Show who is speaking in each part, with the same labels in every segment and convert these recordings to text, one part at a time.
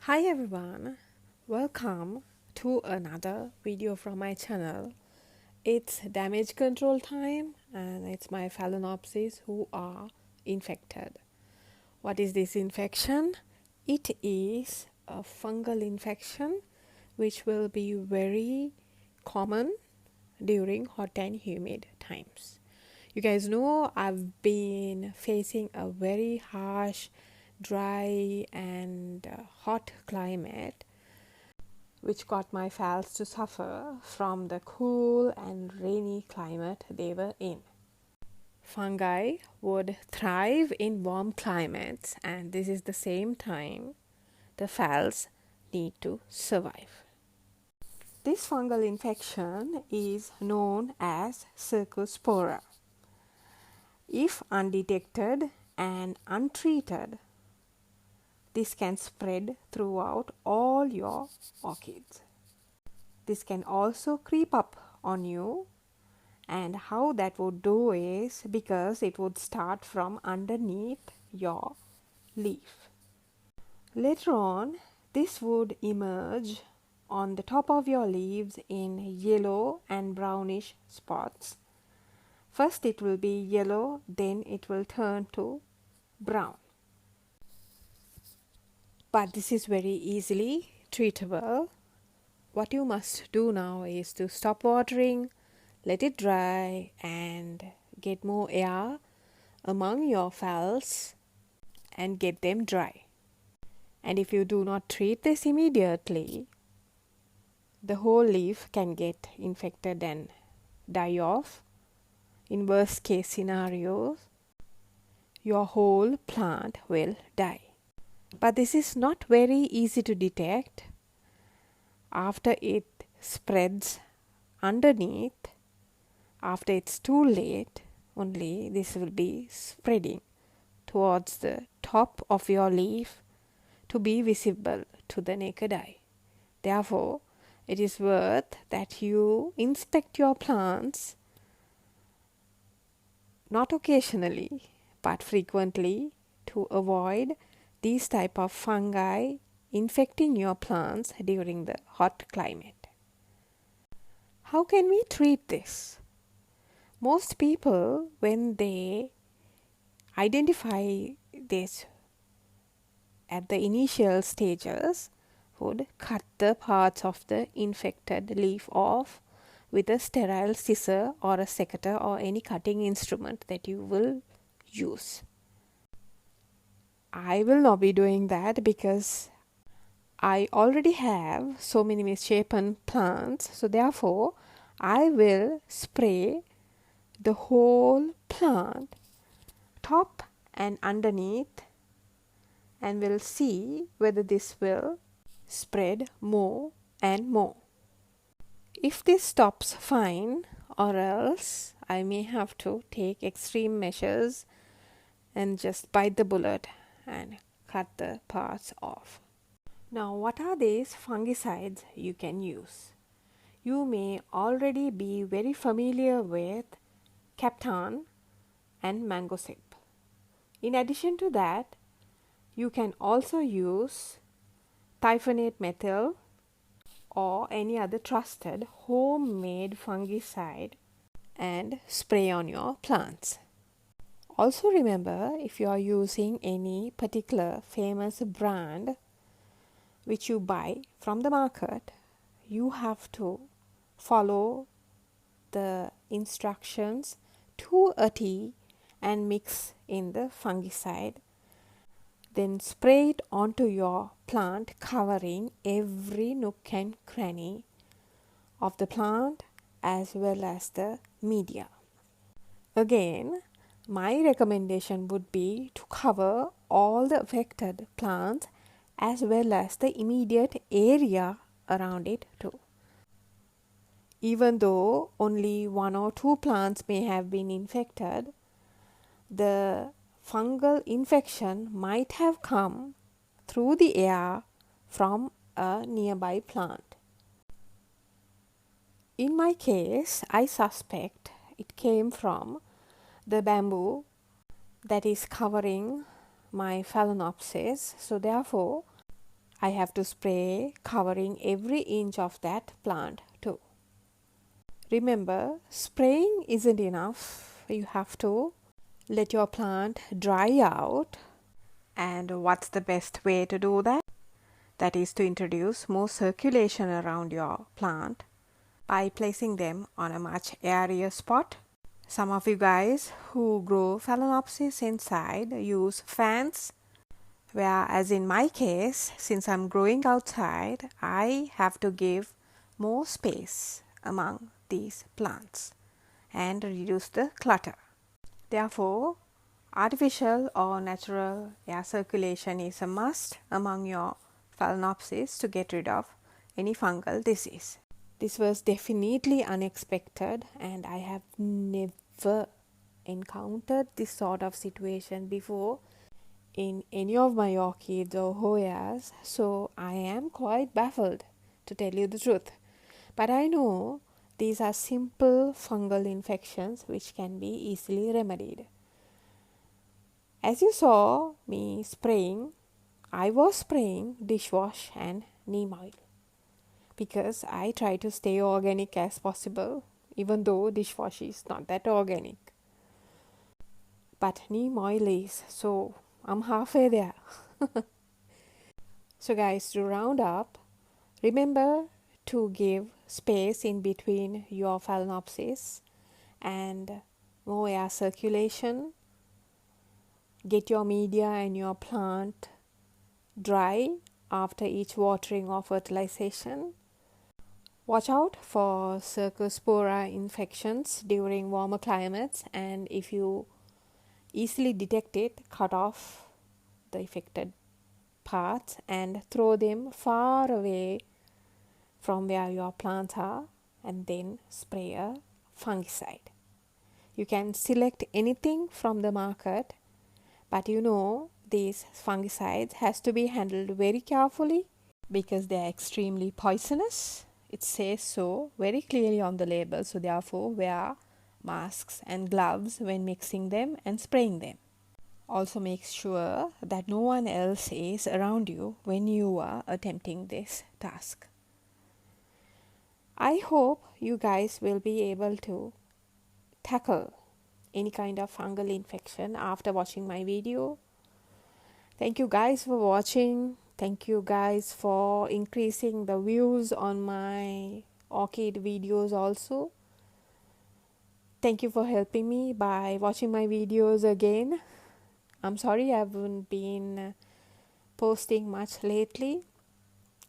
Speaker 1: Hi everyone, welcome to another video from my channel. It's damage control time and it's my Phalaenopsis who are infected. What is this infection? It is a fungal infection which will be very common during hot and humid times. You guys know I've been facing a very harsh, dry and hot climate which got my phals to suffer from the cool and rainy climate they were in. Fungi would thrive in warm climates, and this is the same time the phals need to survive. This fungal infection is known as Circospora. If undetected and untreated, this can spread throughout all your orchids. This can also creep up on you, and how that would do is because it would start from underneath your leaf. Later on, this would emerge on the top of your leaves in yellow and brownish spots. First it will be yellow, then it will turn to brown. But this is very easily treatable. What you must do now is to stop watering, let it dry and get more air among your phals and get them dry. And if you do not treat this immediately, the whole leaf can get infected and die off. In worst case scenarios, your whole plant will die. But this is not very easy to detect. After it spreads underneath, after it's too late, only this will be spreading towards the top of your leaf to be visible to the naked eye. Therefore, it is worth that you inspect your plants not occasionally but frequently to avoid these type of fungi infecting your plants during the hot climate. How can we treat this? Most people, when they identify this at the initial stages, would cut the parts of the infected leaf off with a sterile scissor or a secateur or any cutting instrument that you will use. I will not be doing that because I already have so many misshapen plants, so therefore I will spray the whole plant, top and underneath, and we'll see whether this will spread more and more. If this stops fine, or else I may have to take extreme measures and just bite the bullet and cut the parts off. Now, what are these fungicides you can use? You may already be very familiar with Captan and mango sip. In addition to that, you can also use thiophanate methyl or any other trusted homemade fungicide and spray on your plants. Also remember, if you are using any particular famous brand which you buy from the market, you have to follow the instructions to a T and mix in the fungicide. Then spray it onto your plant, covering every nook and cranny of the plant as well as the media. Again, my recommendation would be to cover all the affected plants as well as the immediate area around it too. Even though only 1 or 2 plants may have been infected, the fungal infection might have come through the air from a nearby plant. In my case, I suspect it came from the bamboo that is covering my Phalaenopsis, so therefore I have to spray covering every inch of that plant too. Remember, spraying isn't enough. You have to let your plant dry out. And what's the best way to do that? That is to introduce more circulation around your plant by placing them on a much airier spot. Some of you guys who grow Phalaenopsis inside use fans, whereas in my case, since I'm growing outside, I have to give more space among these plants and reduce the clutter. Therefore, artificial or natural air circulation is a must among your Phalaenopsis to get rid of any fungal disease. This was definitely unexpected, and I have never encountered this sort of situation before in any of my orchids or Hoyas, so I am quite baffled, to tell you the truth. But I know these are simple fungal infections which can be easily remedied. As you saw me spraying, I was spraying dishwash and neem oil because I try to stay organic as possible, even though dishwash is not that organic. But neem oil is, so I'm halfway there. So guys, to round up, remember to give space in between your Phalaenopsis and more air circulation. Get your media and your plant dry after each watering or fertilization. Watch out for Circospora infections during warmer climates, and if you easily detect it, cut off the affected parts and throw them far away from where your plants are, and then spray a fungicide. You can select anything from the market, but you know these fungicides has to be handled very carefully because they are extremely poisonous. It says so very clearly on the label, so therefore wear masks and gloves when mixing them and spraying them. Also make sure that no one else is around you when you are attempting this task. I hope you guys will be able to tackle any kind of fungal infection after watching my video. Thank you guys for watching. Thank you guys for increasing the views on my orchid videos also. Thank you for helping me by watching my videos again. I'm sorry I haven't been posting much lately.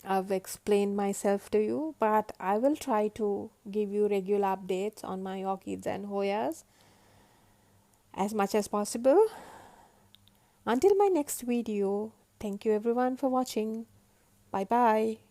Speaker 1: I've explained myself to you, but I will try to give you regular updates on my orchids and Hoyas as much as possible. Until my next video, thank you everyone for watching. Bye bye.